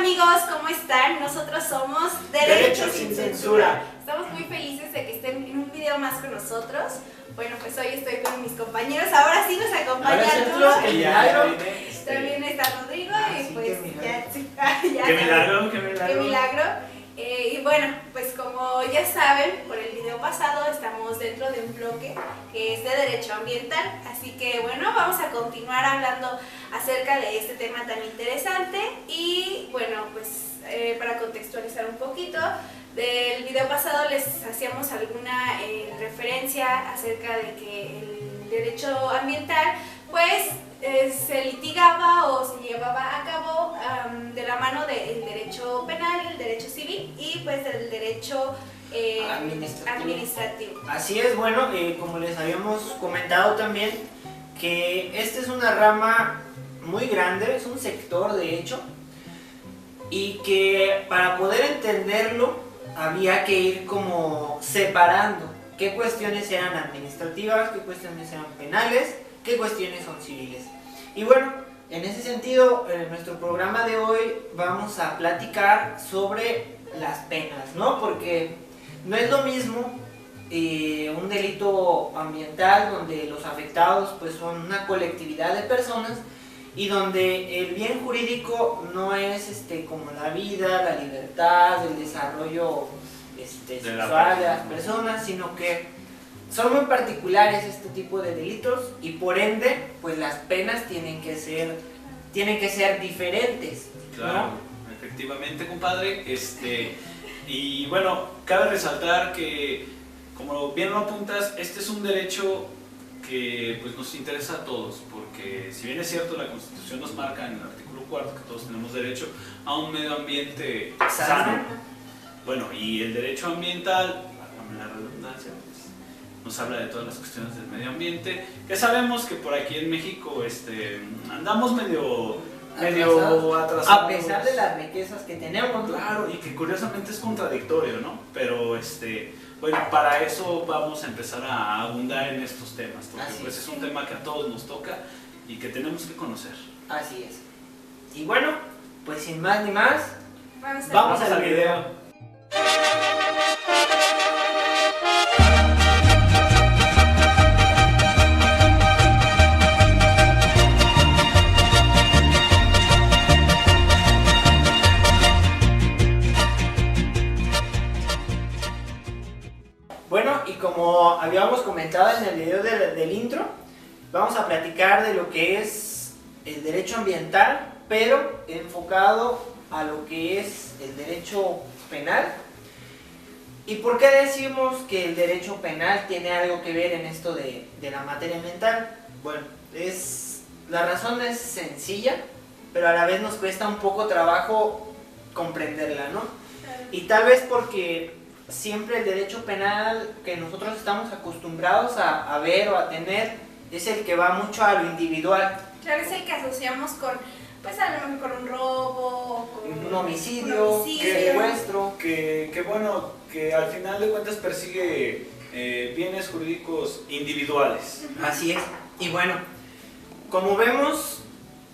amigos, ¿cómo están? Nosotros somos Derecho sin Censura. Estamos muy felices de que estén en un video más con nosotros. Bueno, pues hoy estoy con mis compañeros. Ahora sí nos acompaña Arturo. También está Rodrigo y pues ya ¡Qué milagro! ¡Qué milagro! Y bueno, pues como ya saben, por el video pasado estamos dentro de un bloque que es de derecho ambiental, así que bueno, vamos a continuar hablando acerca de este tema tan interesante y bueno, pues para contextualizar un poquito, del video pasado les hacíamos alguna referencia acerca de que el derecho ambiental pues se litigaba o se llevaba a cabo de la mano del derecho penal, el derecho civil y pues del derecho administrativo. Así es, bueno, como les habíamos comentado también, que esta es una rama muy grande, es un sector de hecho, y que para poder entenderlo había que ir como separando qué cuestiones eran administrativas, qué cuestiones eran penales, qué cuestiones son civiles. Y bueno, en ese sentido, en nuestro programa de hoy vamos a platicar sobre las penas, ¿no? Porque no es lo mismo un delito ambiental donde los afectados pues son una colectividad de personas y donde el bien jurídico no es como la vida, la libertad, el desarrollo sexual de las personas, sino que son muy particulares este tipo de delitos y por ende, pues las penas tienen que ser diferentes. Claro, ¿no? Efectivamente, compadre. Y bueno, cabe resaltar que, como bien lo apuntas, este es un derecho que pues nos interesa a todos, porque si bien es cierto, la Constitución nos marca en el artículo 4 que todos tenemos derecho a un medio ambiente sano. Bueno, y el derecho ambiental, la redundancia, nos habla de todas las cuestiones del medio ambiente, que sabemos que por aquí en México andamos medio atrasados. A pesar de las riquezas que tenemos, ¿no? Claro, y que curiosamente es contradictorio, ¿no? Pero bueno, para eso vamos a empezar a abundar en estos temas, porque pues es un tema que a todos nos toca y que tenemos que conocer. Así es. Y bueno, pues sin más ni más, vamos al video. Bueno, y como habíamos comentado en el video del intro, vamos a platicar de lo que es el derecho ambiental, pero enfocado a lo que es el derecho penal. ¿Y por qué decimos que el derecho penal tiene algo que ver en esto de la materia ambiental? Bueno, la razón es sencilla, pero a la vez nos cuesta un poco trabajo comprenderla, ¿no? Y tal vez porque siempre el derecho penal que nosotros estamos acostumbrados a ver o a tener es el que va mucho a lo individual. Claro, es el que asociamos con, pues a lo mejor con un robo, con un homicidio, secuestro. Que bueno, que al final de cuentas persigue bienes jurídicos individuales. Así es. Y bueno, como vemos,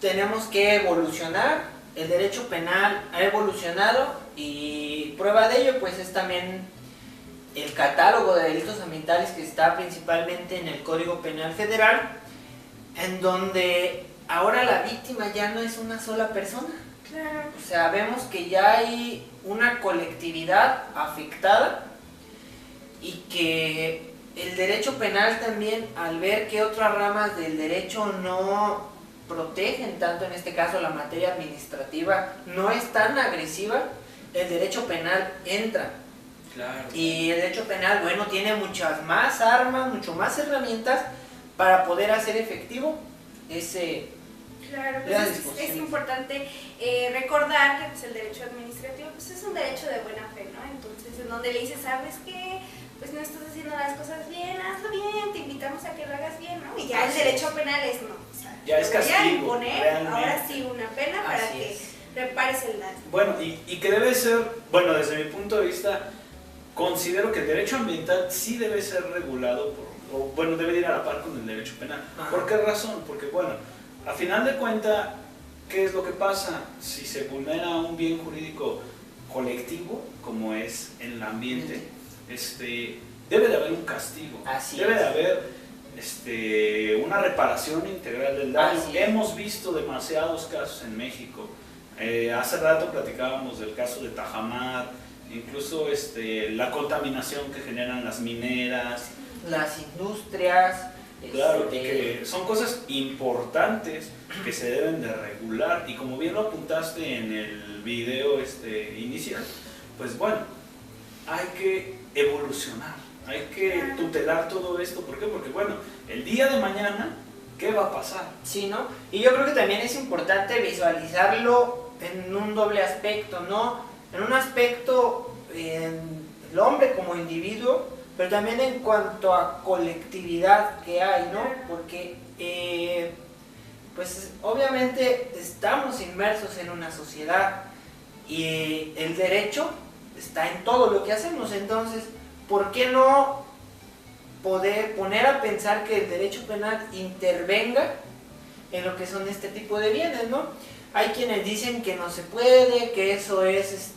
tenemos que evolucionar. El derecho penal ha evolucionado y prueba de ello pues es también el catálogo de delitos ambientales que está principalmente en el Código Penal Federal, en donde ahora la víctima ya no es una sola persona. Claro. O sea, vemos que ya hay una colectividad afectada y que el derecho penal también, al ver que otras ramas del derecho no protegen tanto, en este caso la materia administrativa no es tan agresiva, el derecho penal entra. Claro. Y el derecho penal, bueno, tiene muchas más armas, mucho más herramientas para poder hacer efectivo ese. Claro, pues es importante recordar que pues, el derecho administrativo pues, es un derecho de buena fe, ¿no? Entonces, en donde le dices, ¿sabes qué? Pues no estás haciendo las cosas bien, hazlo bien, te invitamos a que lo hagas bien, ¿no? Y ya el derecho penal es no. O sea, ya es castigo. Voy a imponer realmente. Ahora sí una pena para que repares el daño. Bueno, y que debe ser, bueno, desde mi punto de vista, considero que el derecho ambiental sí debe ser regulado debe ir a la par con el derecho penal. Ajá. ¿Por qué razón? Porque bueno, a final de cuentas, ¿qué es lo que pasa? Si se vulnera un un bien jurídico colectivo, como es en el ambiente, debe de haber un castigo, Así debe es. de haber una reparación integral del daño. Así es. Hemos visto demasiados casos en México. Hace rato platicábamos del caso de Tajamar, incluso la contaminación que generan las mineras. Las industrias. Claro, y que son cosas importantes que se deben de regular, y como bien lo apuntaste en el video inicial, pues bueno, hay que evolucionar, hay que tutelar todo esto. ¿Por qué? Porque bueno, el día de mañana, ¿qué va a pasar? Sí, ¿no? Y yo creo que también es importante visualizarlo en un doble aspecto, ¿no? En un aspecto, en el hombre como individuo, pero también en cuanto a colectividad que hay, ¿no? Porque, pues obviamente estamos inmersos en una sociedad y el derecho está en todo lo que hacemos. Entonces, ¿por qué no poner a pensar que el derecho penal intervenga en lo que son este tipo de bienes, ¿no? Hay quienes dicen que no se puede, que eso es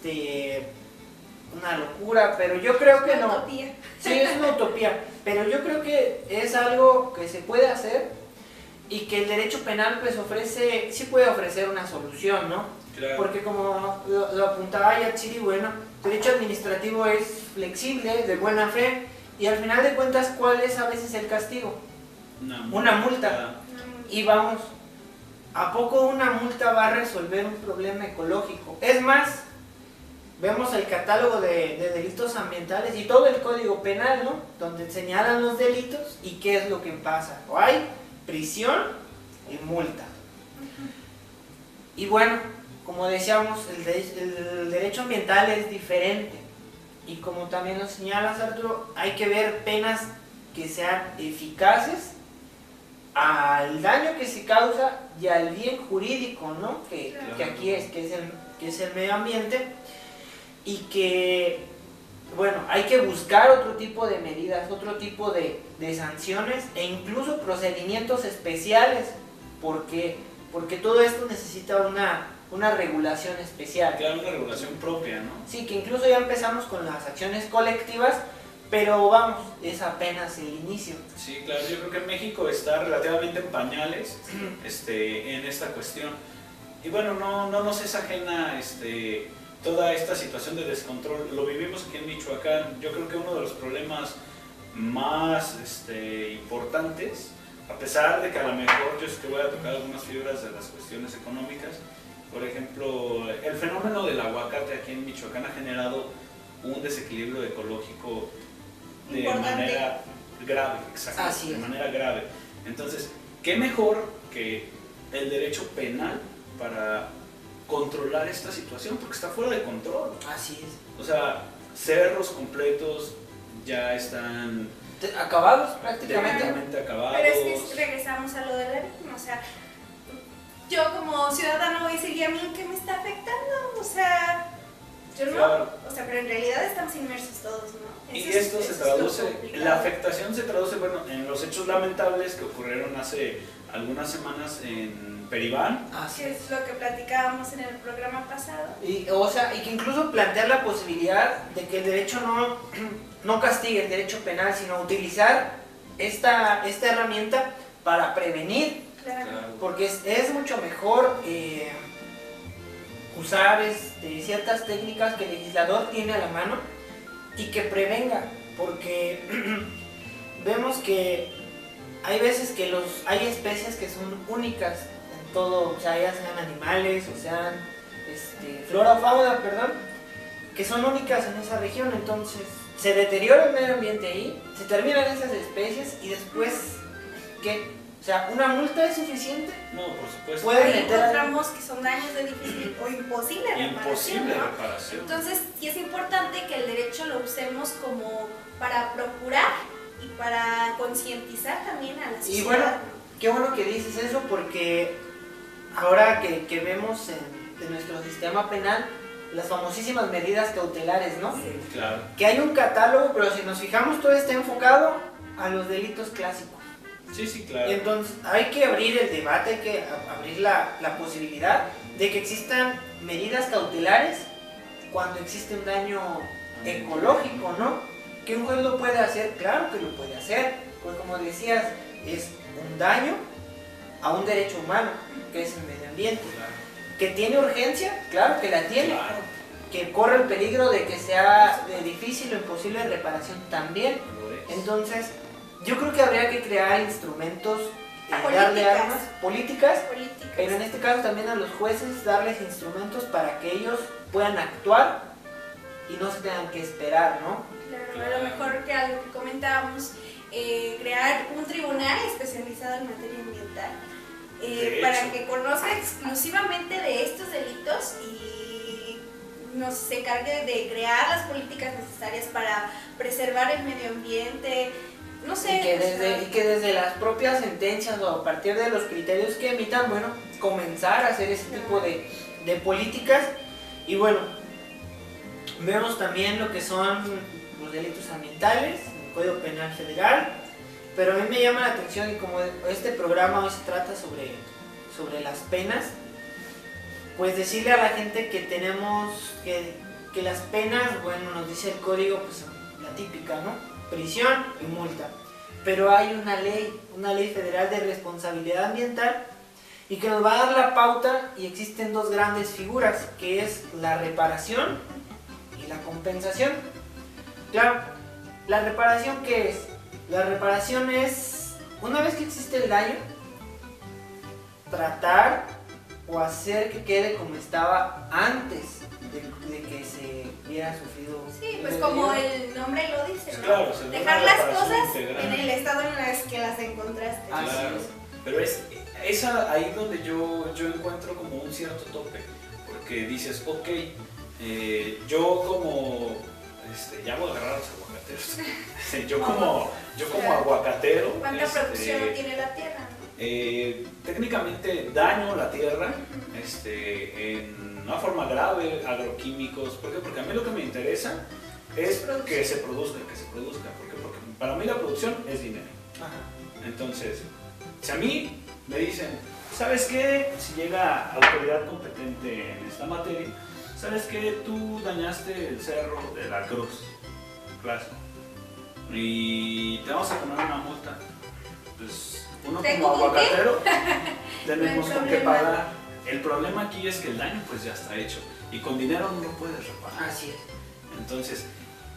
una locura, pero yo creo que no. Utopía. Sí, es una utopía, pero yo creo que es algo que se puede hacer y que el derecho penal pues sí puede ofrecer una solución, ¿no? Claro. Porque como lo apuntaba Yatsiri, bueno, el derecho administrativo es flexible, de buena fe, y al final de cuentas, ¿cuál es a veces el castigo? Una multa. Y vamos, ¿a poco una multa va a resolver un problema ecológico? Es más, vemos el catálogo de delitos ambientales y todo el código penal, ¿no? Donde señalan los delitos y qué es lo que pasa. O hay prisión y multa. Y bueno, como decíamos, el derecho ambiental es diferente. Y como también lo señalas, Arturo, hay que ver penas que sean eficaces al daño que se causa y al bien jurídico, ¿no? Que aquí que es el medio ambiente. Y que, bueno, hay que buscar otro tipo de medidas, otro tipo de sanciones e incluso procedimientos especiales, porque todo esto necesita una regulación especial. Claro, una regulación propia, ¿no? Sí, que incluso ya empezamos con las acciones colectivas, pero vamos, es apenas el inicio. Sí, claro, yo creo que México está relativamente en pañales en esta cuestión. Y bueno, no nos es ajena toda esta situación de descontrol. Lo vivimos aquí en Michoacán. Yo creo que uno de los problemas más importantes, a pesar de que a lo mejor yo sí que voy a tocar algunas fibras de las cuestiones económicas, por ejemplo, el fenómeno del aguacate aquí en Michoacán ha generado un desequilibrio ecológico de manera grave, exacto, Así de es. manera grave. Entonces, ¿qué mejor que el derecho penal para controlar esta situación? Porque está fuera de control. Así es. O sea, cerros completos ya están Acabados prácticamente. prácticamente acabados. Pero es que regresamos a lo de la víctima, o sea, yo como ciudadano voy a decir, ¿y a mí qué me está afectando? O sea, yo no, Claro. o sea, pero en realidad estamos inmersos todos, ¿no? Y Eso esto se eso es lo traduce, complicado. la afectación se traduce, bueno, en los hechos lamentables que ocurrieron hace algunas semanas en Peribán. Así Que es. es lo que platicábamos en el programa pasado. Y que incluso plantear la posibilidad de que el derecho no castigue el derecho penal, sino utilizar esta herramienta para prevenir, Claro. porque es mucho mejor usar ciertas técnicas que el legislador tiene a la mano y que prevenga, porque vemos que hay veces que hay especies que son únicas en todo, o sea, ya sean animales o sean flora o fauna, perdón, que son únicas en esa región. Entonces se deteriora el medio ambiente ahí, se terminan esas especies y después, ¿qué? O sea, ¿una multa es suficiente? No, por supuesto. Puede Ahí meter- encontramos que son daños de difícil o imposible reparación, Imposible ¿no? reparación. Entonces, sí es importante que el derecho lo usemos como para procurar y para concientizar también a la sociedad. Y bueno, qué bueno que dices eso, porque ahora que vemos en nuestro sistema penal las famosísimas medidas cautelares, ¿no? Sí. Claro. Que hay un catálogo, pero si nos fijamos todo está enfocado a los delitos clásicos. Sí, sí, claro. Y entonces hay que abrir el debate, hay que abrir la posibilidad de que existan medidas cautelares cuando existe un daño ecológico, ¿no? ¿Que un juez lo puede hacer? Claro que lo puede hacer, pues como decías, es un daño a un derecho humano, que es el medio ambiente. Claro. ¿Que tiene urgencia? Claro que la tiene. Claro. Que corre el peligro de que sea de difícil o imposible reparación también. Lo es. Entonces, yo creo que habría que crear instrumentos, darle Políticas. armas, políticas, Políticas. pero en este caso también a los jueces darles instrumentos para que ellos puedan actuar y no se tengan que esperar, ¿no? Claro, a lo mejor que algo que comentábamos, crear un tribunal especializado en materia ambiental De para hecho. que conozca exclusivamente de estos delitos y se encargue de crear las políticas necesarias para preservar el medio ambiente, no sé. Y que desde las propias sentencias o a partir de los criterios que emitan, bueno, comenzar a hacer ese tipo de políticas. Y bueno, vemos también lo que son los delitos ambientales, el Código Penal Federal, pero a mí me llama la atención y como este programa hoy se trata sobre las penas, pues decirle a la gente que tenemos, que las penas, bueno, nos dice el código, pues la típica, ¿no? Prisión y multa. Pero hay una ley federal de responsabilidad ambiental y que nos va a dar la pauta y existen dos grandes figuras, que es la reparación y la compensación. Claro, ¿la reparación qué es? La reparación es, una vez que existe el daño, tratar o hacer que quede como estaba antes de que se hubiera sufrido. Sí, pues el como deterioro. el nombre lo dice, ¿no? Claro, se da Dejar una las reparación cosas integral. en el estado en el que las encontraste. Así Claro. es. Pero es ahí donde yo encuentro como un cierto tope, porque dices, ok, yo como, ya voy a agarrar a los aguacateros, yo como aguacatero, ¿Cuánta producción no tiene la tierra? técnicamente daño la tierra en una forma grave, agroquímicos. ¿Por qué? Porque a mí lo que me interesa es que se produzca. ¿Por qué? Porque para mí la producción es dinero. Ajá. Entonces, si a mí me dicen, ¿sabes qué? Si llega autoridad competente en esta materia, ¿sabes qué? Tú dañaste el cerro de la Cruz, clásico, y te vamos a poner una multa. Pues uno ¿Tengo como con qué? aguacatero tenemos No hay con qué problema. pagar. El problema aquí es que el daño pues ya está hecho y con dinero no lo puedes reparar. Así es. Entonces,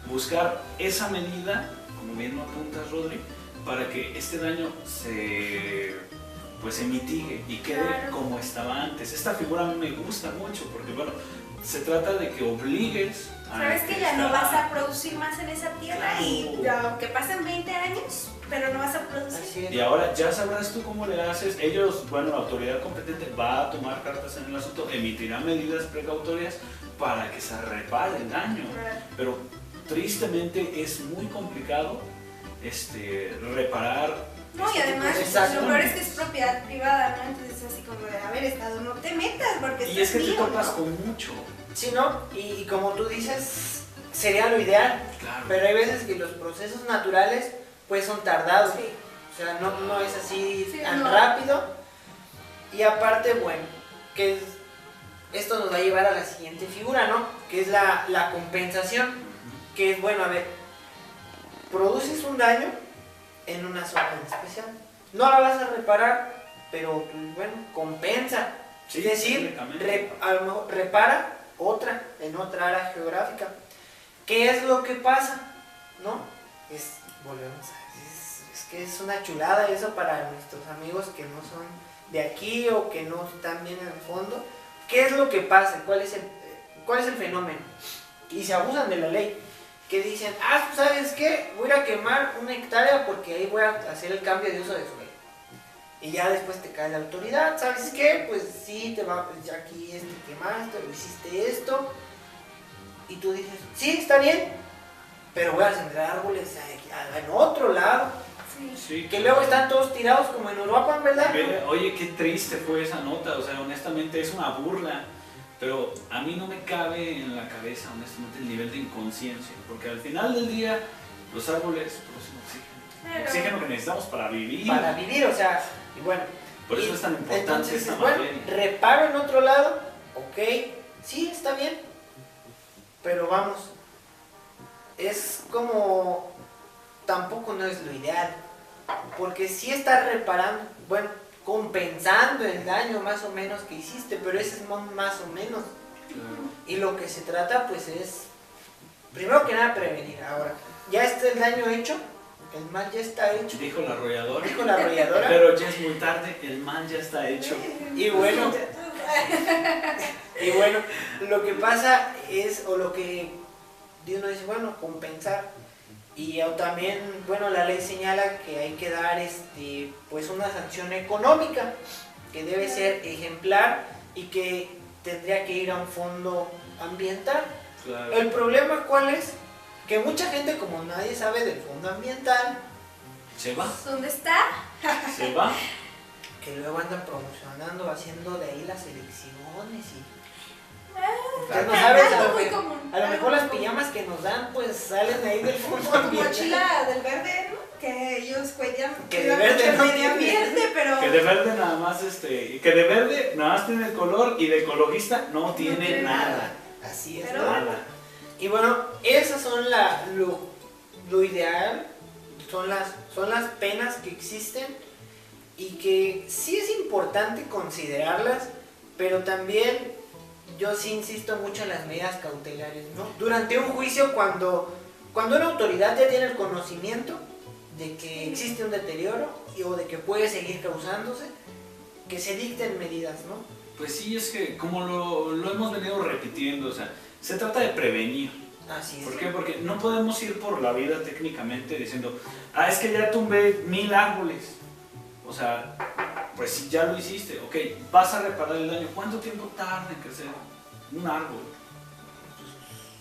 buscar esa medida, como bien lo apuntas, Rodri, para que este daño se mitigue y quede Claro. como estaba antes. Esta figura a mí me gusta mucho porque, bueno, se trata de que obligues a... Sabes que ya no vas a producir más en esa tierra y Claro. aunque pasen 20 años, pero no vas a producir. Así es. Y ahora ya sabrás tú cómo le haces. Ellos, bueno, la autoridad competente va a tomar cartas en el asunto, emitirá medidas precautorias para que se repare el daño. Pero tristemente es muy complicado reparar. No, y además Exacto. lo peor es que es propiedad privada, ¿no? Entonces es así como de, a ver, Estado, no te metas porque Y es que te mío, topas ¿no? con mucho. Sí, ¿no? Y como tú dices, sería lo ideal, Claro. pero hay veces que los procesos naturales pues son tardados. Sí. O sea, no es así Sí, tan no. rápido. Y aparte, bueno, esto nos va a llevar a la siguiente figura, ¿no? Que es la compensación. Que es, bueno, a ver, produces un daño en una zona en especial. No la vas a reparar, pero, pues, bueno, compensa. Sí, Es decir, técnicamente. a lo mejor repara otra, en otra área geográfica. ¿Qué es lo que pasa? ¿No? Volvemos a decir, es que es una chulada eso para nuestros amigos que no son de aquí o que no están bien en el fondo. ¿Qué es lo que pasa? ¿Cuál es el fenómeno? Y se abusan de la ley. Que dicen, ¿sabes qué? Voy a ir a quemar una hectárea porque ahí voy a hacer el cambio de uso de suelo. Y ya después te cae la autoridad, ¿sabes qué? Pues sí, pues ya aquí quemaste, o hiciste esto. Y tú dices, sí, está bien, pero voy a sembrar árboles en otro lado. Sí. Sí, Que luego están todos tirados como en Europa, ¿verdad? Oye, qué triste fue esa nota, o sea, honestamente es una burla, pero a mí no me cabe en la cabeza, honestamente, el nivel de inconsciencia, porque al final del día los árboles producen oxígeno, Claro. oxígeno que necesitamos para vivir. Para vivir, o sea, y bueno. Por eso y es tan importante entonces, esta bueno, materia. reparo en otro lado, ok, sí, está bien, pero vamos, es como, tampoco no es lo ideal, porque sí estás reparando, bueno, compensando el daño más o menos que hiciste, pero ese es más o menos. Claro. Y lo que se trata pues es, primero que nada, prevenir. Ahora, ya está el daño hecho, el mal ya está hecho, Dijo la arrolladora. dijo la arrolladora. Pero ya es muy tarde, el mal ya está hecho. Y bueno, lo que pasa es, o lo que Dios nos dice, bueno, compensar. Y también, bueno, la ley señala que hay que dar pues una sanción económica, que debe ser ejemplar y que tendría que ir a un fondo ambiental. Claro. El problema, ¿cuál es? Que mucha gente, como nadie sabe del fondo ambiental, Se va, ¿Dónde está? se va. que luego andan promocionando, haciendo de ahí las elecciones y... Claro. no sabes, Algo muy común, a lo algo mejor muy las común. pijamas que nos dan, pues salen ahí del fondo Como ambiental. mochila del verde, ¿no? Que ellos cuidan Que de verde no medio tiene. ambiente, pero Que de verde nada más que de verde nada más tiene el color y de ecologista no tiene tiene nada. Así es, Pero- ¿no? Nada. Y bueno, esas son lo ideal, son las penas que existen y que sí es importante considerarlas, pero también yo sí insisto mucho en las medidas cautelares, ¿no? Durante un juicio, cuando una autoridad ya tiene el conocimiento de que existe un deterioro o de que puede seguir causándose, que se dicten medidas, ¿no? Pues sí, es que como lo hemos venido repitiendo, o sea, se trata de prevenir. Así es. ¿Por qué? Porque no podemos ir por la vida técnicamente diciendo, es que ya tumbé 1000 árboles. O sea, pues si ya lo hiciste, ok, vas a reparar el daño. ¿Cuánto tiempo tarda en crecer un árbol?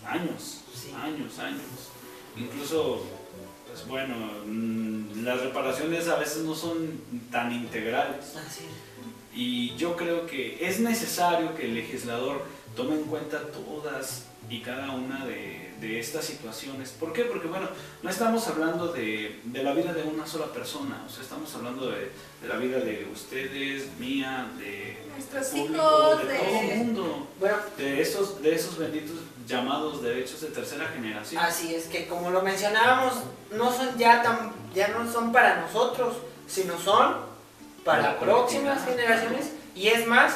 Años, Sí. años. Incluso, pues bueno, las reparaciones a veces no son tan integrales. Así es. Y yo creo que es necesario que el legislador tome en cuenta todas y cada una de estas situaciones. ¿Por qué? Porque bueno, no estamos hablando de la vida de una sola persona, o sea, estamos hablando de la vida de ustedes, mía, de Nuestros público, hijos, de todo el mundo, Bueno, de esos benditos llamados derechos de tercera generación. así es, que como lo mencionábamos, no son ya no son para nosotros, sino son para La próximas colectividad. generaciones, y es más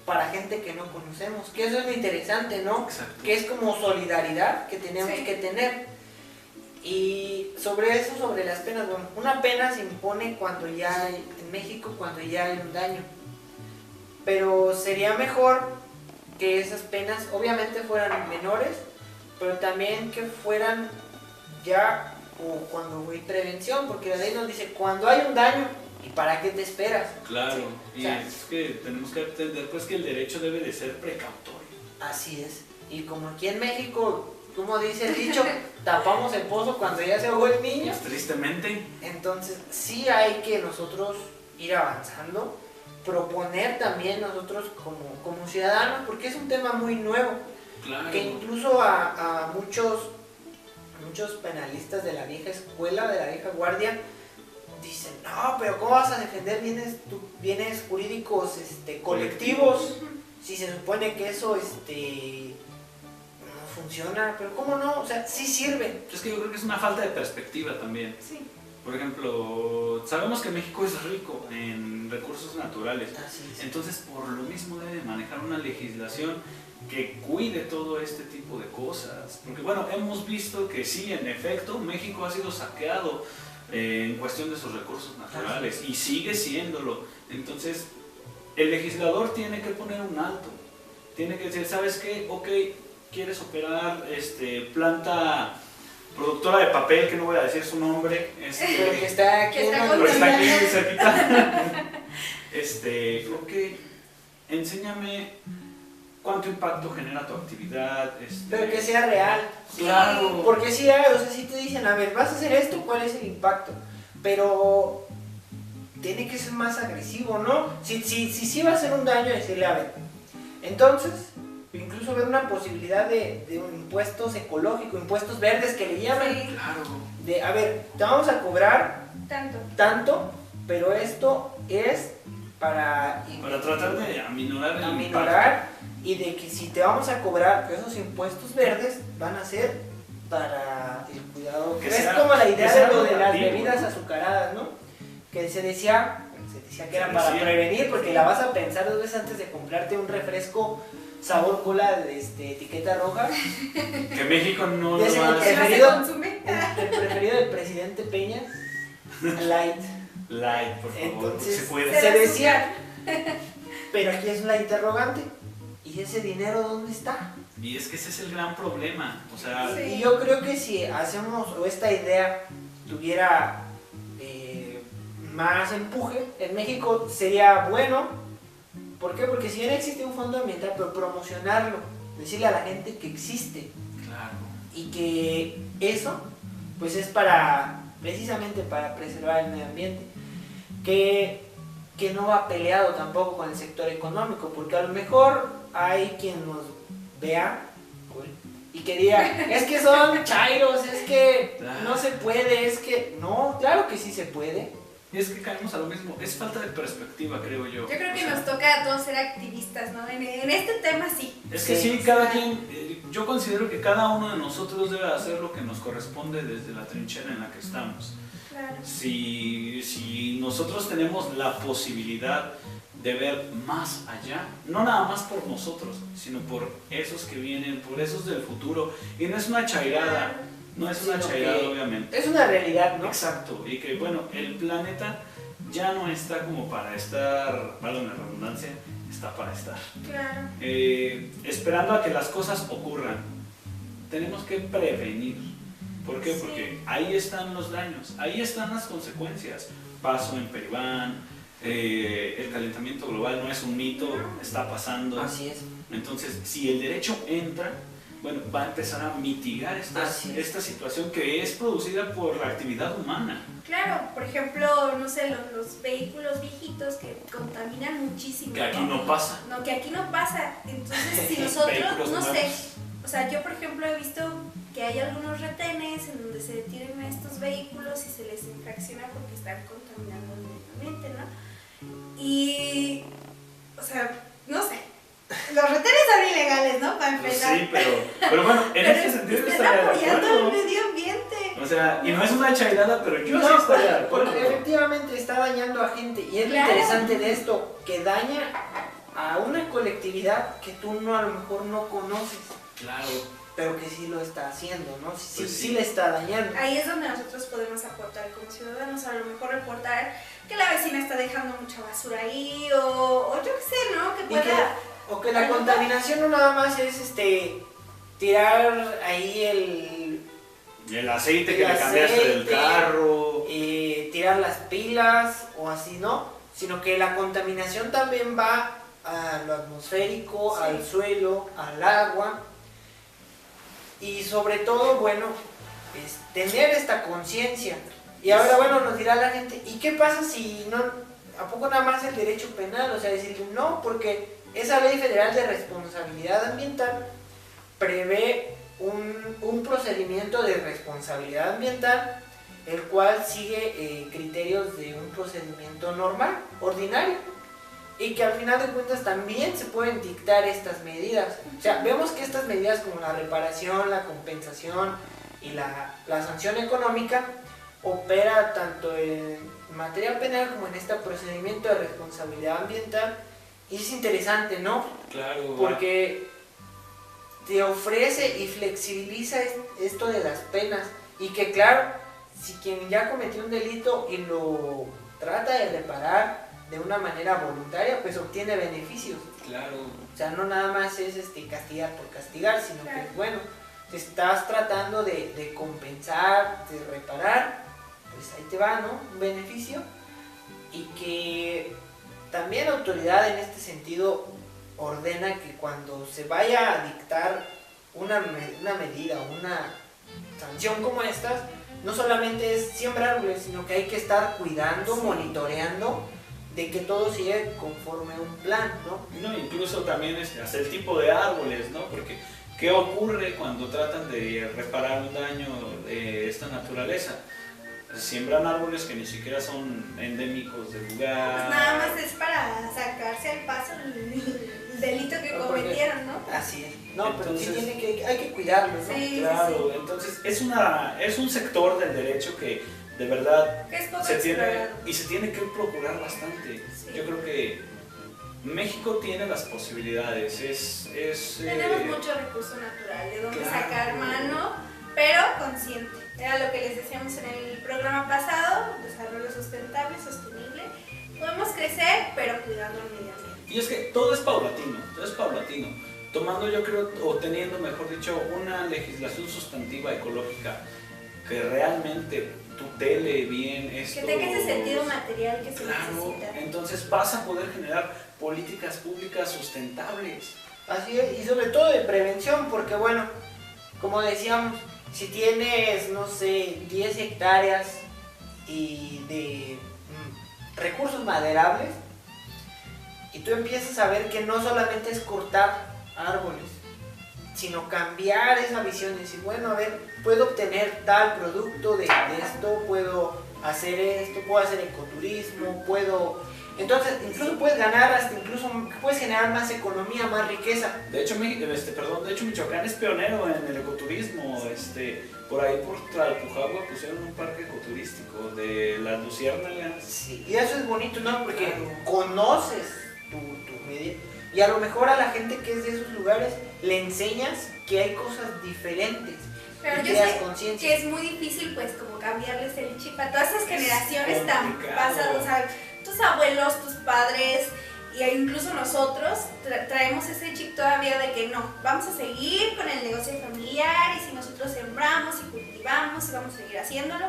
para gente que no conocemos, que eso es lo interesante, ¿no? Exacto. Que es como solidaridad que tenemos Sí. que tener. Y sobre eso, sobre las penas, bueno, una pena se impone cuando ya hay, en México, cuando ya hay un daño, pero sería mejor que esas penas obviamente fueran menores, pero también que fueran ya o cuando hay prevención, porque la ley nos dice cuando hay un daño, ¿y para qué te esperas? Claro, y O sea, es que tenemos que entender pues que el derecho debe de ser precautorio. Así es. Y como aquí en México, como dice el dicho, tapamos el pozo cuando ya se ahogó el niño, Pues, tristemente, entonces sí hay que nosotros ir avanzando, proponer también nosotros como ciudadanos, porque es un tema muy nuevo, claro. que incluso a muchos penalistas de la vieja escuela, de la vieja guardia, dicen, no, pero ¿cómo vas a defender bienes jurídicos colectivos si se supone que eso no funciona? Pero ¿cómo no? O sea, sí sirve. Es que yo creo que es una falta de perspectiva también. Sí. Por ejemplo, sabemos que México es rico en recursos naturales. Así es. Entonces, por lo mismo debe manejar una legislación que cuide todo este tipo de cosas. Porque bueno, hemos visto que sí, en efecto, México ha sido saqueado en cuestión de sus recursos naturales y sigue siéndolo. Entonces, el legislador tiene que poner un alto. Tiene que decir, ¿sabes qué? Ok, quieres operar planta productora de papel, que no voy a decir su nombre, Pero que está aquí Que está en pero está aquí contaminando. cerquita. Ok, enséñame cuánto impacto genera tu actividad. Pero que sea real. Claro. Porque si hay, o sea, si te dicen, a ver, vas a hacer esto, ¿cuál es el impacto? Pero tiene que ser más agresivo, ¿no? Si va a hacer un daño, decirle, a ver, entonces, incluso ver una posibilidad de impuestos ecológicos, impuestos verdes que le llaman. Sí. Claro. De, a ver, te vamos a cobrar Tanto. tanto, pero esto es para Para tratar de aminorar el aminorar y de que si te vamos a cobrar esos impuestos verdes van a ser para el cuidado. Que Es sea- como la que idea sea de lo de las normativo, bebidas ¿no? azucaradas, ¿no? Que se decía que era Se para decía. prevenir, porque la vas a pensar 2 veces antes de comprarte un refresco sabor cola de etiqueta roja. Que México no lo Ese va a es Que hacer. no se preferido. consume. El preferido del presidente Peña, light. Light, por favor, Entonces, se puede. se decía, pero aquí es la interrogante. ¿Y ese dinero dónde está? Y es que ese es el gran problema. O sea, Sí. Y yo creo que si hacemos, o esta idea tuviera más empuje, en México sería bueno. ¿Por qué? Porque si bien existe un fondo ambiental, pero promocionarlo, decirle a la gente que existe claro. y que eso, pues es para, precisamente para preservar el medio ambiente, que no va peleado tampoco con el sector económico, porque a lo mejor hay quien nos vea y que diga, es que son chairos, es que no se puede, es que no, claro que sí se puede. Y es que caemos a lo mismo. Es falta de perspectiva, creo yo. Yo creo O que sea, nos toca a todos ser activistas, ¿no? En este tema sí. Es que Sí. sí, cada quien, yo considero que cada uno de nosotros debe hacer lo que nos corresponde desde la trinchera en la que estamos. Claro. Si nosotros tenemos la posibilidad de ver más allá, no nada más por nosotros, sino por esos que vienen, por esos del futuro, y no es una chairada, no es una Sino chairada que obviamente. Es una realidad, ¿no? Exacto, y que bueno, el planeta ya no está como para estar, vale la redundancia, está para estar. Claro. Esperando a que las cosas ocurran. Tenemos que prevenir. ¿Por qué? Sí. Porque ahí están los daños, ahí están las consecuencias. Paso en Peribán, el calentamiento global no es un mito, está pasando. Así es. Entonces, si el derecho entra, bueno, va a empezar a mitigar Así es. esta situación que es producida por la actividad humana. Claro, por ejemplo, no sé, los vehículos viejitos que contaminan muchísimo. Que aquí no pasa. No, que aquí no pasa. Entonces, si nosotros, Vehículos no sé, nuevos. o sea, yo por ejemplo he visto que hay algunos retenes en donde se detienen a estos vehículos y se les infracciona porque están contaminando el medio ambiente, ¿no? Y, o sea, no sé. Los retenes son ilegales, ¿no? Para Pues empezar. sí, pero bueno, en Pero este sentido yo están estaría de apoyando acuerdo. al medio ambiente. O sea, y no es una chairada, pero yo sí No, estaría de acuerdo. porque efectivamente está dañando a gente. Y es lo Claro. interesante de esto, que daña a una colectividad que tú no, a lo mejor no conoces, Claro, pero que sí lo está haciendo, ¿no? Sí, Pues sí sí. le está dañando. Ahí es donde nosotros podemos aportar como ciudadanos, a lo mejor reportar que la vecina está dejando mucha basura ahí o yo qué sé, ¿no? Que Y pueda... o que la contaminación no nada más es tirar ahí el aceite que El le cambiaste del aceite. carro. tirar las pilas o así, ¿no? Sino que la contaminación también va a lo atmosférico, Sí. al suelo, al agua. Y sobre todo, bueno, es tener esta conciencia. Y ahora, bueno, nos dirá la gente, ¿y qué pasa si no, a poco nada más el derecho penal? O sea, decir, no, porque esa ley federal de responsabilidad ambiental prevé un procedimiento de responsabilidad ambiental, el cual sigue criterios de un procedimiento normal, ordinario, y que al final de cuentas también se pueden dictar estas medidas. O sea, vemos que estas medidas como la reparación, la compensación y la sanción económica opera tanto en materia penal como en este procedimiento de responsabilidad ambiental, y es interesante, ¿no? Claro, Porque te ofrece y flexibiliza esto de las penas, y que claro, si quien ya cometió un delito y lo trata de reparar de una manera voluntaria, pues obtiene beneficios. claro. O sea, no nada más es castigar por castigar, sino Claro. que bueno, te estás tratando de compensar, de reparar, pues ahí te va, ¿no? Un beneficio. Y que también la autoridad en este sentido ordena que cuando se vaya a dictar una medida, una sanción como estas, no solamente es siembrar árboles, sino que hay que estar cuidando, monitoreando de que todo sigue conforme a un plan, ¿no? No, incluso también hasta el tipo de árboles, ¿no? Porque ¿qué ocurre cuando tratan de reparar un daño de esta naturaleza? Siembran árboles que ni siquiera son endémicos del lugar. Pues nada más es para sacarse al paso delito que No, porque- cometieron, ¿no? Así es. No, pero sí Entonces- hay que cuidarlos, ¿no? Sí, Claro, sí, entonces es un sector del derecho que de verdad sí. Que es poco se tiene explorado. y se tiene que procurar bastante. Sí. Yo creo que México tiene las posibilidades, Tenemos mucho recurso natural de donde claro. sacar mano, pero consciente. Era lo que les decíamos en el programa pasado, desarrollo sustentable, sostenible. Podemos crecer, pero cuidando el medio ambiente. Y es que todo es paulatino, tomando yo creo, o teniendo mejor dicho, una legislación sustantiva ecológica que realmente tutele bien esto. Que tenga ese sentido material que se Claro, necesita. entonces vas a poder generar políticas públicas sustentables. Así es, y sobre todo de prevención, porque bueno, como decíamos, si tienes, no sé, 10 hectáreas y de recursos maderables, y tú empiezas a ver que no solamente es cortar árboles, sino cambiar esa visión y decir, bueno, a ver, puedo obtener tal producto de esto, puedo hacer esto, puedo hacer ecoturismo, puedo... Entonces, incluso puedes ganar, hasta incluso puedes generar más economía, más riqueza. De hecho, Michoacán es pionero en el ecoturismo. Por ahí por Tlalpujagua pusieron un parque ecoturístico de las luciérnagas. Sí, y eso es bonito, ¿no? Porque Claro. conoces tu medio y a lo mejor a la gente que es de esos lugares le enseñas que hay cosas diferentes. Pero y yo creas sé conciencia. que es muy difícil, pues, como cambiarles el chip a todas esas generaciones tan complicado. pasadas. O sea, tus abuelos, tus padres, e incluso nosotros traemos ese chip todavía de que no, vamos a seguir con el negocio familiar y si nosotros sembramos y cultivamos y vamos a seguir haciéndolo,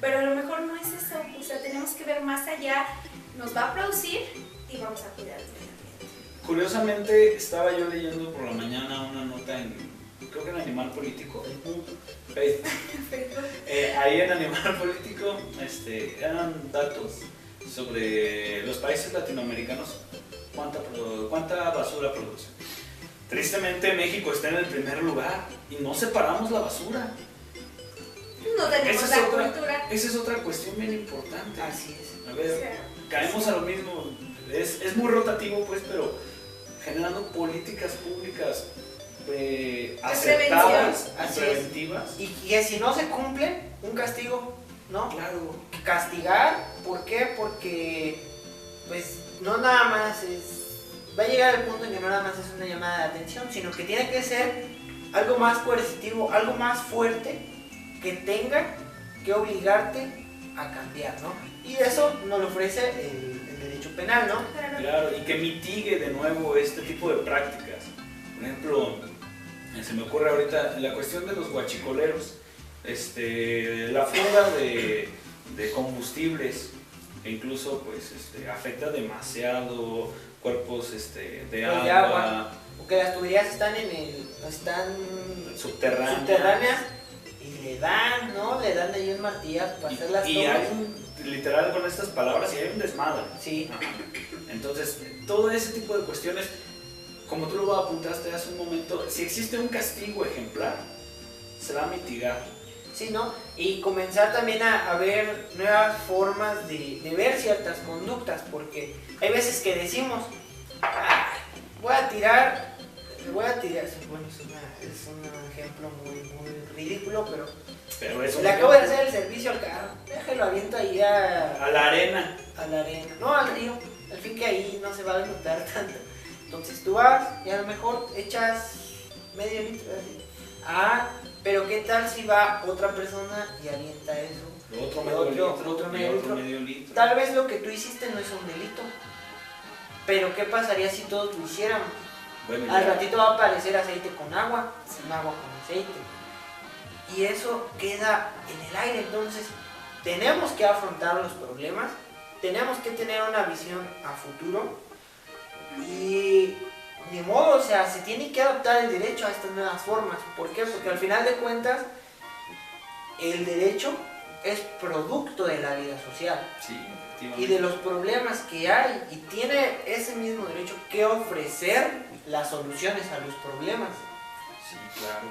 pero a lo mejor no es eso, o sea, tenemos que ver más allá, nos va a producir y vamos a cuidar el medio ambiente. Curiosamente, estaba yo leyendo por la mañana una nota creo que en Animal Político, Facebook. Ahí en Animal Político eran datos sobre los países latinoamericanos, cuánta basura producen. Tristemente México está en el primer lugar y no separamos la basura. No tenemos Esa la es otra- cultura. Esa es otra cuestión bien importante. Así es. A O ver, sea, caemos a lo mismo, es muy rotativo pues, pero generando políticas públicas acertadas, Así es. preventivas. Y que si no se cumple, un castigo, ¿no? Claro. Castigar, ¿por qué? Porque pues no nada más va a llegar el punto en que no nada más es una llamada de atención, sino que tiene que ser algo más coercitivo, algo más fuerte que tenga que obligarte a cambiar, ¿no? Y eso nos lo ofrece el derecho penal, ¿no? Claro, y que mitigue de nuevo este tipo de prácticas. Por ejemplo, se me ocurre ahorita la cuestión de los guachicoleros, la fuga de combustibles, e incluso pues afecta demasiado cuerpos de agua, Porque las tuberías están subterráneas y le dan, ¿no? Le dan ahí un martillazo para hacer las y tomas. hay literal con estas palabras, y hay un desmadre. Sí. Ajá. Entonces, todo ese tipo de cuestiones, como tú lo apuntaste hace un momento, si existe un castigo ejemplar, se va a mitigar. Sí, ¿no? Y comenzar también a ver nuevas formas de ver ciertas conductas, porque hay veces que decimos, "Ay, voy a tirar, bueno, es un ejemplo muy ridículo, Pero eso le acabo de hacer el servicio al carro, déjalo, aviento ahí a la arena. a la arena, no al río, al fin que ahí no se va a notar tanto. Entonces tú vas y a lo mejor echas medio litro así. Pero qué tal si va otra persona y avienta eso. Otro Y medio litro, otro y medio otro litro. medio litro. Tal vez lo que tú hiciste no es un delito, pero qué pasaría si todos lo hiciéramos. Bueno, Al ya. ratito va a aparecer aceite con agua, sin agua con aceite. Y eso queda en el aire. Entonces, tenemos que afrontar los problemas, tenemos que tener una visión a futuro y ni modo, o sea, se tiene que adaptar el derecho a estas nuevas formas. ¿Por qué? Porque al final de cuentas, el derecho es producto de la vida social Sí, y efectivamente. de los problemas que hay, y tiene ese mismo derecho que ofrecer las soluciones a los problemas. Sí, claro.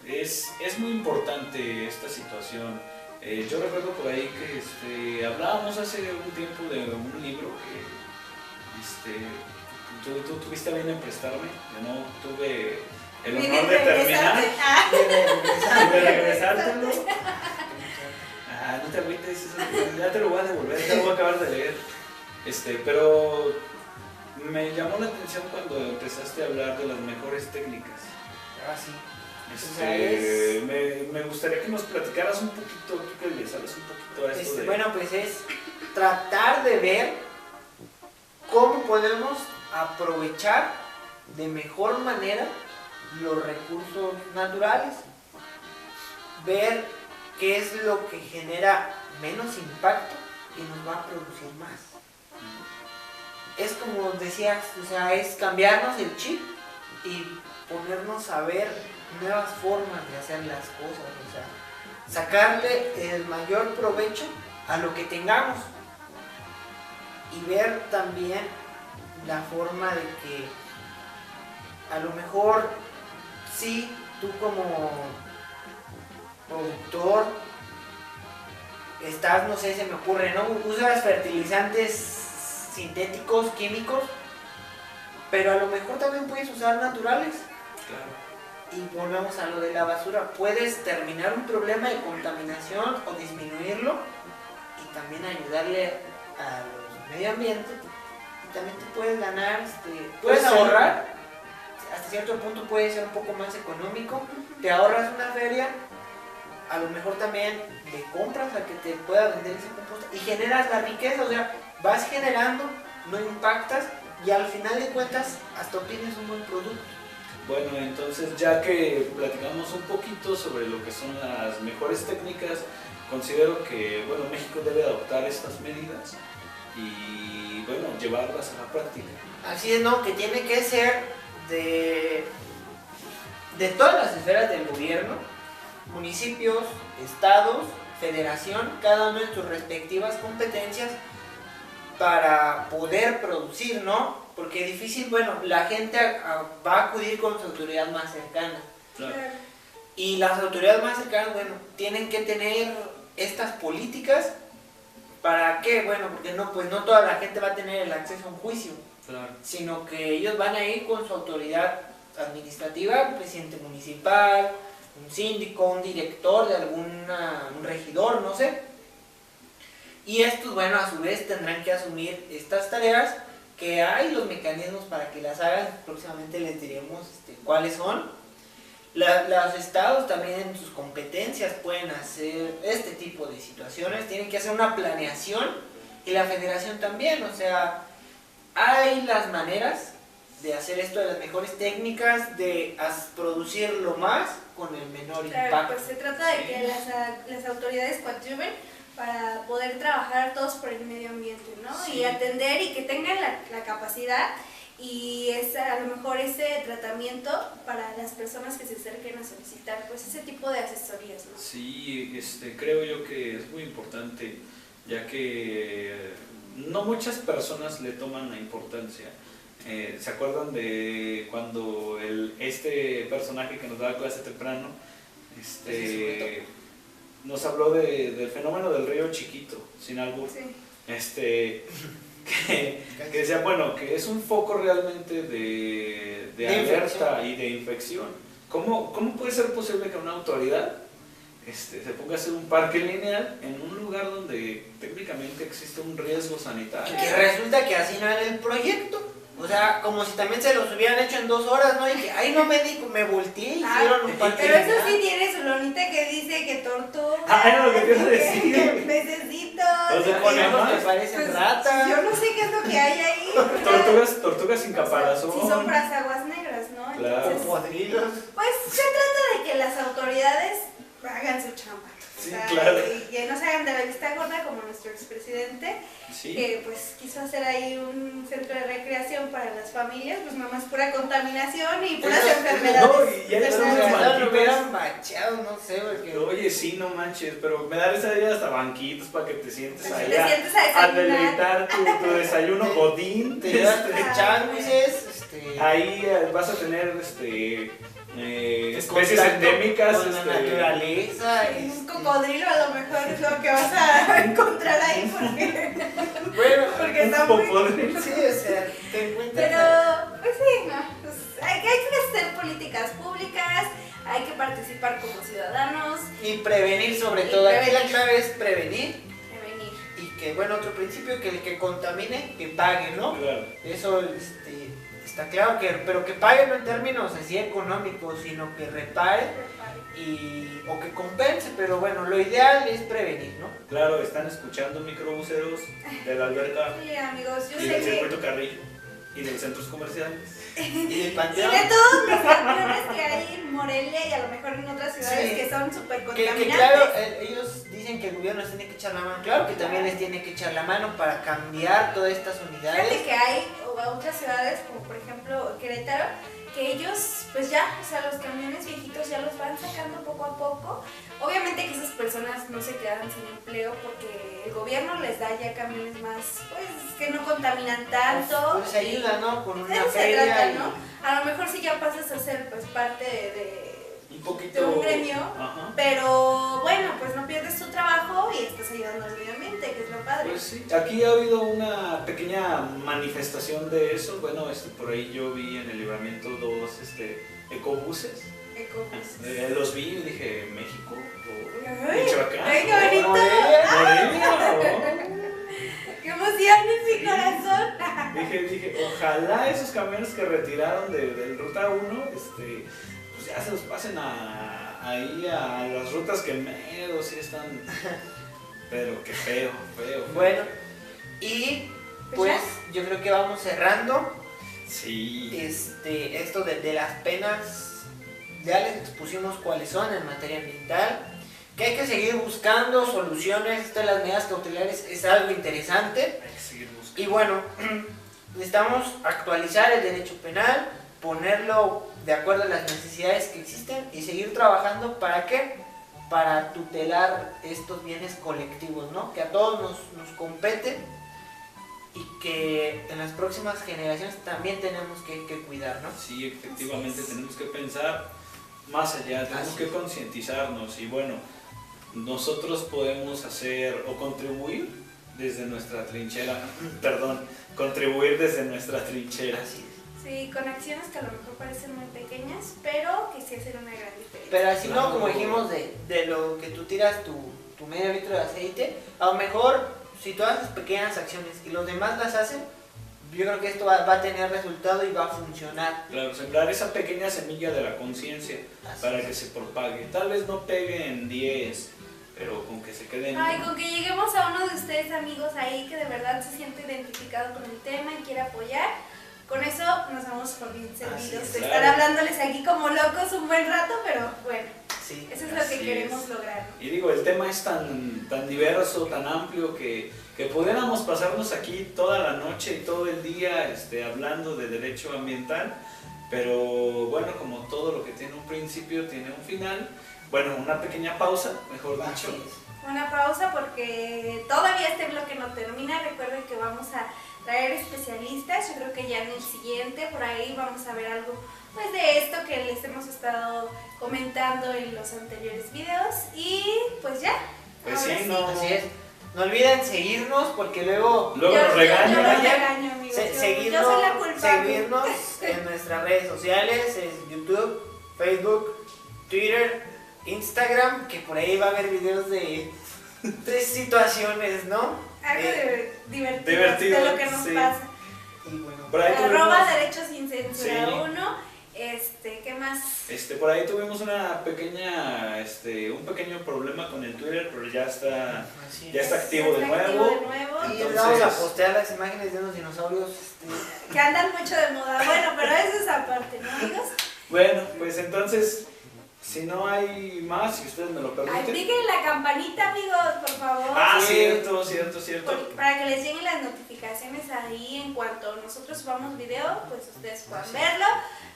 Es muy importante esta situación. Yo recuerdo por ahí que hablábamos hace un tiempo de un libro que tú tuviste bien en prestarme, yo no tuve el Viene honor de terminar. regresarte. Ah, De regresártelo. No te agüites, ya te lo voy a devolver, ya lo voy a acabar de leer. Pero me llamó la atención cuando empezaste a hablar de las mejores técnicas. Ah, sí. Me gustaría que nos platicaras un poquito, tú que le sabes un poquito a esto de... Bueno, pues es tratar de ver cómo podemos aprovechar de mejor manera los recursos naturales, ver qué es lo que genera menos impacto y nos va a producir más. Es como decías, o sea, es cambiarnos el chip y ponernos a ver nuevas formas de hacer las cosas, o sea, sacarle el mayor provecho a lo que tengamos y ver también la forma de que a lo mejor sí, tú como productor estás, no sé, se me ocurre, ¿no? Usas fertilizantes sintéticos, químicos, pero a lo mejor también puedes usar naturales. Claro. Y volvemos a lo de la basura. Puedes terminar un problema de contaminación o disminuirlo y también ayudarle a los medio ambiente. Y también te puedes ganar, puedes ahorrar. Hasta cierto punto puede ser un poco más económico. Te ahorras una feria. A lo mejor también le compras a que te pueda vender ese composta y generas la riqueza. O sea, vas generando, no impactas y al final de cuentas hasta obtienes un buen producto. Bueno, entonces ya que platicamos un poquito sobre lo que son las mejores técnicas, considero que bueno, México debe adoptar estas medidas y bueno, llevarlas a la práctica. Así es, ¿no? Que tiene que ser de todas las esferas del gobierno, municipios, estados, federación, cada uno en sus respectivas competencias para poder producir, ¿no? Porque es difícil, bueno, la gente va a acudir con su autoridad más cercana. Claro. Y las autoridades más cercanas, bueno, tienen que tener estas políticas. ¿Para qué? Bueno, porque no, pues no toda la gente va a tener el acceso a un juicio, Claro. sino que ellos van a ir con su autoridad administrativa, un presidente municipal, un síndico, un director de un regidor, no sé. Y estos, bueno, a su vez tendrán que asumir estas tareas, que hay los mecanismos para que las hagan. Próximamente les diremos cuáles son. Los estados también en sus competencias pueden hacer este tipo de situaciones, tienen que hacer una planeación, y la federación también, o sea, hay las maneras de hacer esto, de las mejores técnicas, de producirlo más con el menor claro, impacto. pues se trata de que las autoridades coadyuven para poder trabajar todos por el medio ambiente, ¿no? Sí. Y atender y que tengan la capacidad y a lo mejor ese tratamiento para las personas que se acerquen a solicitar pues ese tipo de asesorías, ¿no? Sí, creo yo que es muy importante, ya que no muchas personas le toman la importancia. ¿Se acuerdan de cuando este personaje que nos daba clase temprano nos habló del fenómeno del río chiquito, sin albur? Sí. Que decía, bueno, que es un foco realmente de alerta y de infección. ¿Cómo puede ser posible que una autoridad se ponga a hacer un parque lineal en un lugar donde técnicamente existe un riesgo sanitario? Y que resulta que así no era el proyecto. O sea, como si también se los hubieran hecho en 2 horas, ¿no? Y que, ay, no me dijo, me volteé y hicieron un parque Pero eso lineal. sí tiene su lonita que dice que tortuga. Era lo que te iba a decir. Que pececitos. O sea, Conejos que Pues, parecen ratas. Yo no sé qué es lo que hay ahí. Tortugas sin caparazón. Si son para aguas negras, ¿no? Claro. Entonces, Cocodrilos. pues se trata de que las autoridades hagan su chamba. Sí, O sea, claro. y que no se hagan de la vista gorda como nuestro expresidente, Sí. que pues quiso hacer ahí un centro de recreación para las familias, pues nomás pura contaminación y puras enfermedades. No, y ya Eso estamos no, en lo banquitas. hubieran bacheado, no sé, porque... Oye, sí, no manches, pero me da esa idea hasta banquitos para que te sientes ahí Te sientes a a desayunar. deleitar tu desayuno godín. Te llevas tus sándwiches, Ahí vas a tener especies contacto endémicas. con la naturaleza. Un cocodrilo a lo mejor es lo que vas a encontrar ahí porque Bueno, está muy... popodrilo. sí, o sea, te encuentras... Pero políticas públicas, hay que participar como ciudadanos, Y prevenir sobre Y todo. Aquí la prevenir. clave es prevenir. prevenir. Y que, bueno, otro principio, que el que contamine, que pague, ¿no? Claro. Eso está claro, pero que pague no en términos así económicos, sino que repare o que compense, pero bueno, lo ideal es prevenir, ¿no? Claro, están escuchando microbuseros de la alberca Sí, amigos, yo y sé del que... circuito Carrillo y de los centros comerciales. Y del Y panteón. de todos los camiones que hay en Morelia y a lo mejor en otras ciudades Sí. que son súper Que contaminantes. claro, ellos dicen que el gobierno les tiene que echar la mano. Claro que también les tiene que echar la mano para cambiar todas estas unidades. Fíjate que hay otras ciudades, como por ejemplo Querétaro, que ellos, pues ya, o sea, los camiones viejitos ya los van sacando poco a poco. Obviamente que esas personas no se quedan sin empleo porque el gobierno les da ya camiones más, pues, que no contaminan tanto. Pues ayuda, ¿no? Con una De eso se feria. trata, y- ¿no? A lo mejor si ya pasas a ser, pues, parte de Un poquito. de un gremio, Ajá. pero bueno, pues no pierdes tu trabajo y estás ayudando al medio ambiente, que es lo padre. Pues sí, aquí ha habido una pequeña manifestación de eso. Bueno, por ahí yo vi en el Libramiento dos ecobuses. Ecobus. Los vi y dije, ¿México? ¿O Ay, Michoacán? ay, qué ¿O bonito. Morelia? ¡Qué emoción en mi corazón! Dije, ojalá esos camiones que retiraron del Ruta 1, pues ya se los pasen ahí a las rutas que mero sí están. Pero qué feo. Bueno, y pues yo creo que vamos cerrando. Sí. Esto de las penas, ya les expusimos cuáles son en materia ambiental, que hay que seguir buscando soluciones. Esto de las medidas cautelares es algo interesante. Hay que seguir buscando. Y bueno, necesitamos actualizar el derecho penal, ponerlo de acuerdo a las necesidades que existen y seguir trabajando. ¿Para qué? Para tutelar estos bienes colectivos, ¿no? Que a todos nos compete y que en las próximas generaciones también tenemos que cuidar, ¿no? Sí, efectivamente tenemos que pensar más allá, tenemos Así que es. concientizarnos y bueno, nosotros podemos hacer o contribuir desde nuestra trinchera, contribuir desde nuestra trinchera. Así es. Sí, con acciones que a lo mejor parecen muy pequeñas, pero que sí hacen una gran diferencia. Pero así Claro. no, como dijimos, de lo que tú tiras tu medio litro de aceite, a lo mejor si tú haces pequeñas acciones y los demás las hacen, yo creo que esto va a tener resultado y va a funcionar. Claro, sembrar esa pequeña semilla de la conciencia Así para es. que se propague. Tal vez no pegue en 10, pero con que se quede en Ay, uno. con que lleguemos a uno de ustedes, amigos, ahí que de verdad se siente identificado con el tema y quiere apoyar, con eso nos vamos por bien servidos. es, De claro. estar hablándoles aquí como locos un buen rato, pero bueno, Sí. eso es lo Así que queremos es. lograr. Y digo, el tema es tan diverso, tan amplio que pudiéramos pasarnos aquí toda la noche y todo el día hablando de derecho ambiental, pero bueno, como todo lo que tiene un principio tiene un final, bueno, una pequeña pausa, mejor Así dicho. es. Una pausa porque todavía este bloque no termina. Recuerden que vamos a traer especialistas. Yo creo que ya en el siguiente por ahí vamos a ver algo pues de esto que les hemos estado comentando en los anteriores videos. Y pues ya. Pues ahora sí, no. Así es. No olviden seguirnos porque luego Luego nos Yo regañan. los Oye, regaño, amigos. Yo seguirnos, soy la culpable. seguirnos en nuestras redes sociales, en YouTube, Facebook, Twitter, Instagram, que por ahí va a haber videos de situaciones, ¿no? Algo divertido, divertido, de lo que nos sí. pasa. Y bueno, Por ahí Arroba tuvimos, Derechos Sin Censura Sí. 1. ¿Qué más? por ahí tuvimos una pequeña, un pequeño problema con el Twitter, pero ya está así Ya es. está activo de Está nuevo. activo de nuevo. Y Entonces- vamos a postear las imágenes de unos dinosaurios. Que andan mucho de moda. Bueno, pero eso es aparte, ¿no, amigos? Bueno, pues entonces, si no hay más, si ustedes me lo Ay, permiten. piquen la campanita, amigos, por favor. Ah, Sí. cierto. Para que les lleguen las notificaciones ahí en cuanto nosotros subamos video, pues ustedes puedan verlo,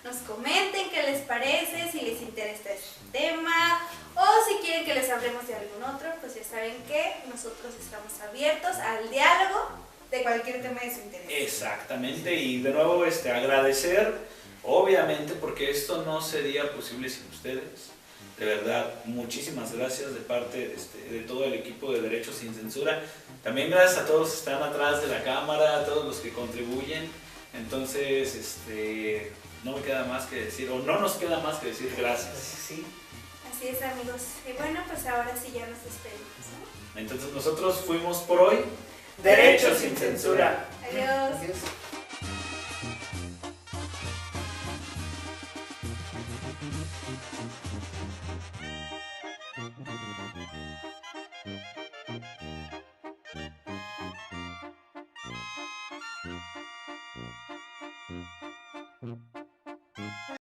nos comenten qué les parece, si les interesa este tema o si quieren que les hablemos de algún otro, pues ya saben que nosotros estamos abiertos al diálogo de cualquier tema de su interés. Exactamente, y de nuevo agradecer, obviamente, porque esto no sería posible sin ustedes. De verdad, muchísimas gracias de parte de todo el equipo de Derechos Sin Censura. También gracias a todos los que están atrás de la cámara, a todos los que contribuyen. Entonces, no me queda más que decir, o no nos queda más que decir gracias. Sí. Así es, amigos. Y bueno, pues ahora sí ya nos despedimos, ¿no? Entonces nosotros fuimos por hoy. Derecho sin censura. Adiós. Adiós.